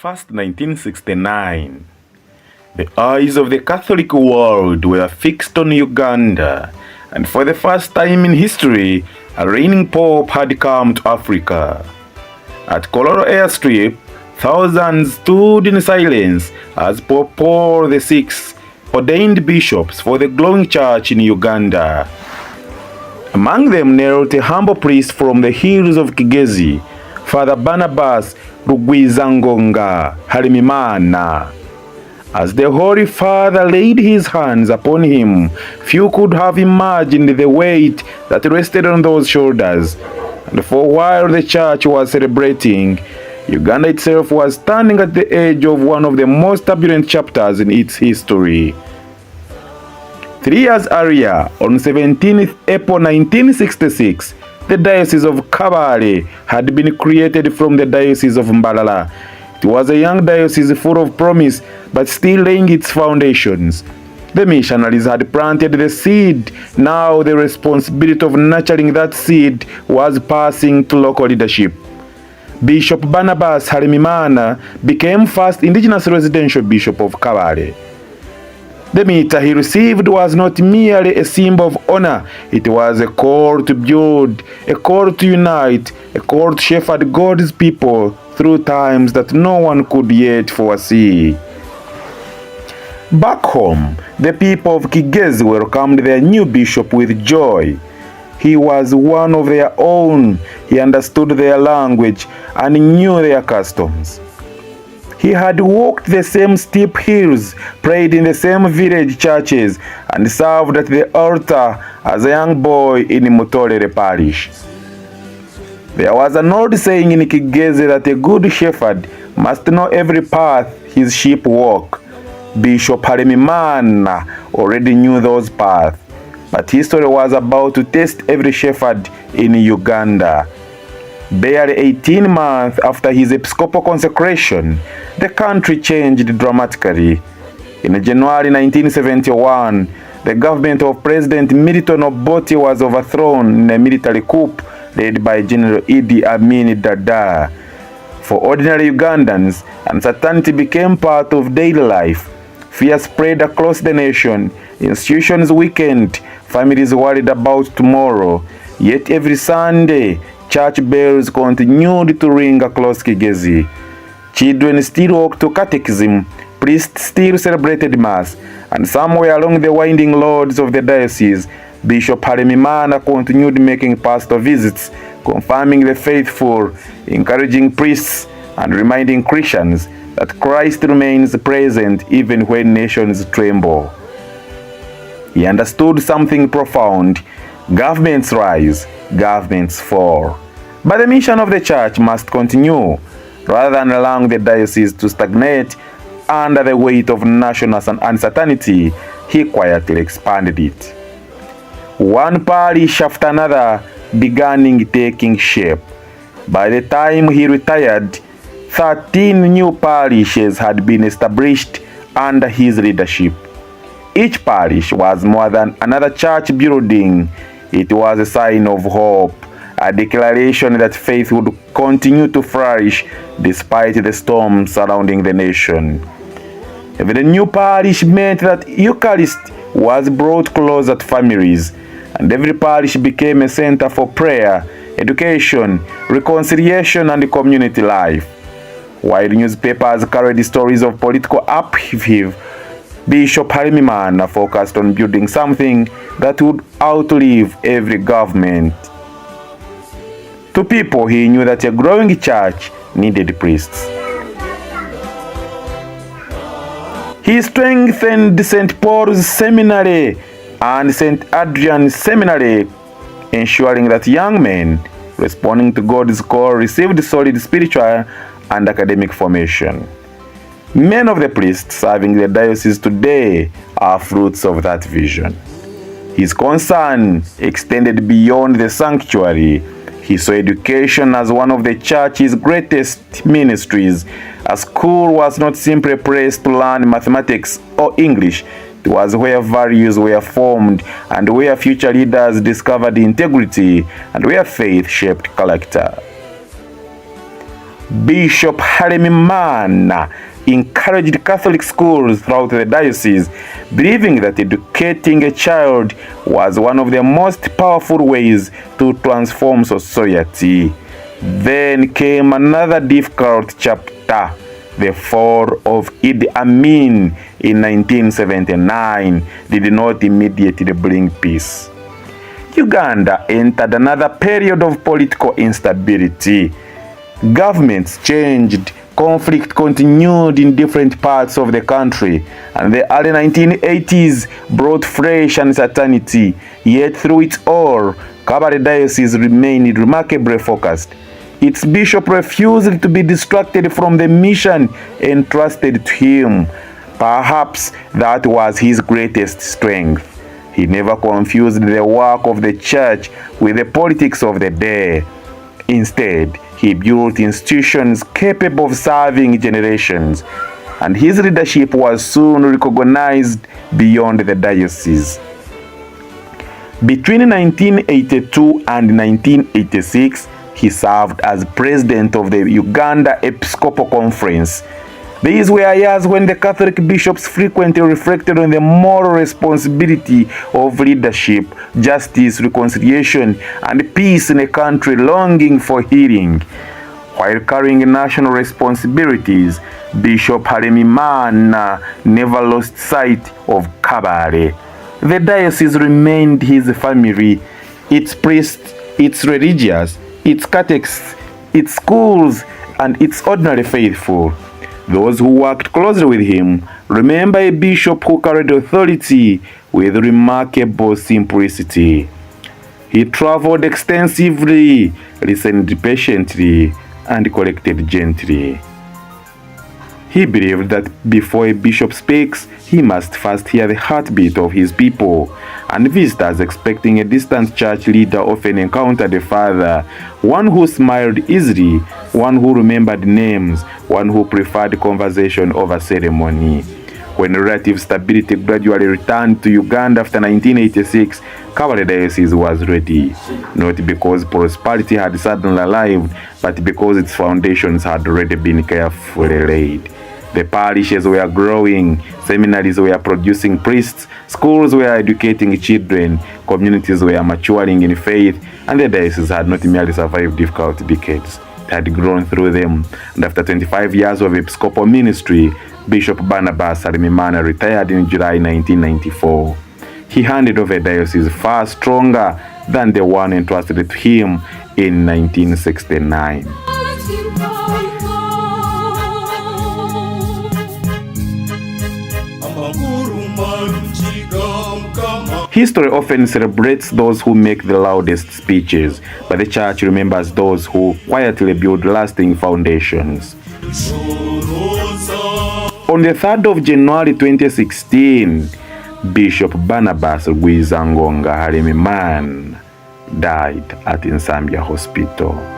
1st, 1969, the eyes of the Catholic world were fixed on Uganda, and for the first time in history, a reigning pope had come to Africa. At Kololo airstrip, thousands stood in silence as Pope Paul VI ordained bishops for the growing church in Uganda. Among them knelt a humble priest from the hills of Kigezi, Father Barnabas Rugwizangonga Halem'Imana. As the Holy Father laid his hands upon him, few could have imagined the weight that rested on those shoulders. And for a while the church was celebrating, Uganda itself was standing at the edge of one of the most turbulent chapters in its history. 3 years earlier, on 17th April 1966, the Diocese of Kabale had been created from the Diocese of Mbalala. It was a young diocese full of promise, but still laying its foundations. The missionaries had planted the seed. Now the responsibility of nurturing that seed was passing to local leadership. Bishop Barnabas Halem'Imana became first indigenous residential bishop of Kabale. The mitre he received was not merely a symbol of honor, it was a call to build, a call to unite, a call to shepherd God's people through times that no one could yet foresee. Back home, the people of Kigezi welcomed their new bishop with joy. He was one of their own, he understood their language and knew their customs. He had walked the same steep hills, prayed in the same village churches, and served at the altar as a young boy in Mutolere parish. There was an old saying in Kigezi that a good shepherd must know every path his sheep walk. Bishop Halem'Imana already knew those paths, but history was about to test every shepherd in Uganda. Barely 18 months after his episcopal consecration, the country changed dramatically. In January 1971, the government of President Milton Obote was overthrown in a military coup led by General Idi Amin Dada. For ordinary Ugandans, uncertainty became part of daily life. Fear spread across the nation, institutions weakened, families worried about tomorrow. Yet every Sunday, church bells continued to ring across Kigezi. Children still walked to catechism, priests still celebrated Mass, and somewhere along the winding roads of the diocese, Bishop Halem'Imana continued making pastoral visits, confirming the faithful, encouraging priests, and reminding Christians that Christ remains present even when nations tremble. He understood something profound. Governments rise, governments fall. But the mission of the church must continue. Rather than allowing the diocese to stagnate under the weight of national uncertainty, he quietly expanded it. One parish after another began taking shape. By the time he retired, 13 new parishes had been established under his leadership. Each parish was more than another church building. It was a sign of hope, a declaration that faith would continue to flourish despite the storms surrounding the nation. Every new parish meant that Eucharist was brought closer to families, and every parish became a center for prayer, education, reconciliation, and community life. While newspapers carried stories of political upheaval, Bishop Halem'Imana focused on building something that would outlive every government. To people, he knew that a growing church needed priests. He strengthened St. Paul's Seminary and St. Adrian's Seminary, ensuring that young men responding to God's call received solid spiritual and academic formation. Many of the priests serving the diocese today are fruits of that vision. His concern extended beyond the sanctuary. He saw education as one of the church's greatest ministries. A school was not simply a place to learn mathematics or English. It was where values were formed and where future leaders discovered integrity and where faith shaped character. Bishop Halem'Imana encouraged Catholic schools throughout the diocese, believing that educating a child was one of the most powerful ways to transform society. Then came another difficult chapter, the fall of Idi Amin in 1979 did not immediately bring peace. Uganda entered another period of political instability. Governments changed, conflict continued in different parts of the country, and the early 1980s brought fresh uncertainty. Yet through it all, Kabale Diocese remained remarkably focused. Its bishop refused to be distracted from the mission entrusted to him. Perhaps that was his greatest strength. He never confused the work of the church with the politics of the day. Instead, he built institutions capable of serving generations, and his leadership was soon recognized beyond the diocese. Between 1982 and 1986, he served as president of the Uganda Episcopal Conference. These were years when the Catholic bishops frequently reflected on the moral responsibility of leadership, justice, reconciliation, and peace in a country longing for healing. While carrying national responsibilities, Bishop Halem'Imana never lost sight of Kabale. The diocese remained his family, its priests, its religious, its catechists, its schools, and its ordinary faithful. Those who worked closely with him remember a bishop who carried authority with remarkable simplicity. He traveled extensively, listened patiently, and corrected gently. He believed that before a bishop speaks, he must first hear the heartbeat of his people, and visitors expecting a distant church leader often encountered a father, one who smiled easily, one who remembered names, one who preferred conversation over ceremony. When relative stability gradually returned to Uganda after 1986, Kabale Diocese was ready, not because prosperity had suddenly arrived, but because its foundations had already been carefully laid. The parishes were growing, seminaries were producing priests, schools were educating children, communities were maturing in faith, and the diocese had not merely survived difficult decades, it had grown through them. And after 25 years of episcopal ministry, Bishop Barnabas Halem'Imana retired in July 1994. He handed over a diocese far stronger than the one entrusted to him in 1969. History often celebrates those who make the loudest speeches, but the church remembers those who quietly build lasting foundations. On the 3rd of January 2016, Bishop Barnabas Rwizangonga Halem'Imana died at Nsambya Hospital.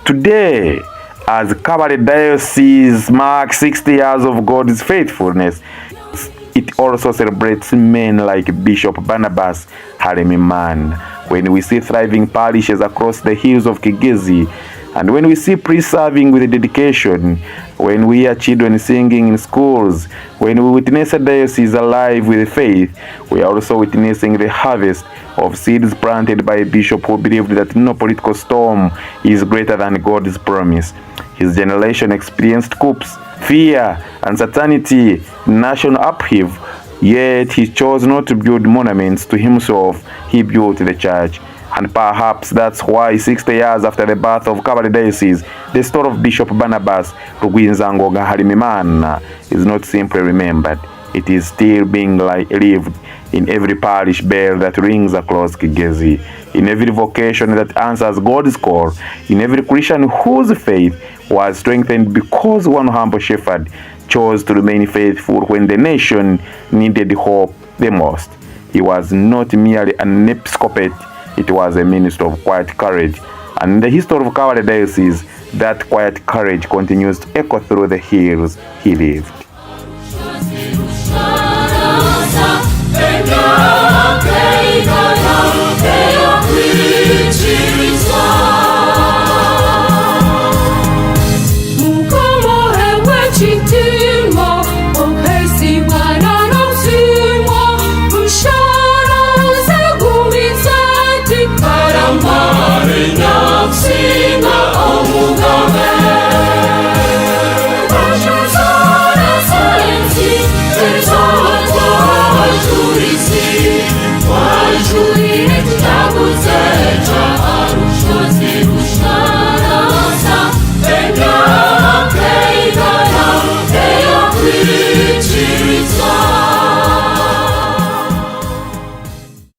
Today, as Kabale Diocese marks 60 years of God's faithfulness, it also celebrates men like Bishop Barnabas Halem'Imana. When we see thriving parishes across the hills of Kigezi, and when we see priests serving with dedication, when we hear children singing in schools, when we witness a diocese alive with faith, we are also witnessing the harvest of seeds planted by a bishop who believed that no political storm is greater than God's promise. His generation experienced coups, fear, uncertainty, national upheaval, yet he chose not to build monuments to himself. He built the church. And perhaps that's why 60 years after the birth of Kabale Diocese, the story of Bishop Barnabas Rwizangonga Halem'Imana is not simply remembered. It is still being lived in every parish bell that rings across Kigezi, in every vocation that answers God's call, in every Christian whose faith was strengthened because one humble shepherd chose to remain faithful when the nation needed hope the most. He was not merely an episcopate, it was a ministry of quiet courage. And in the history of Kabale Diocese, that quiet courage continues to echo through the hills he lived.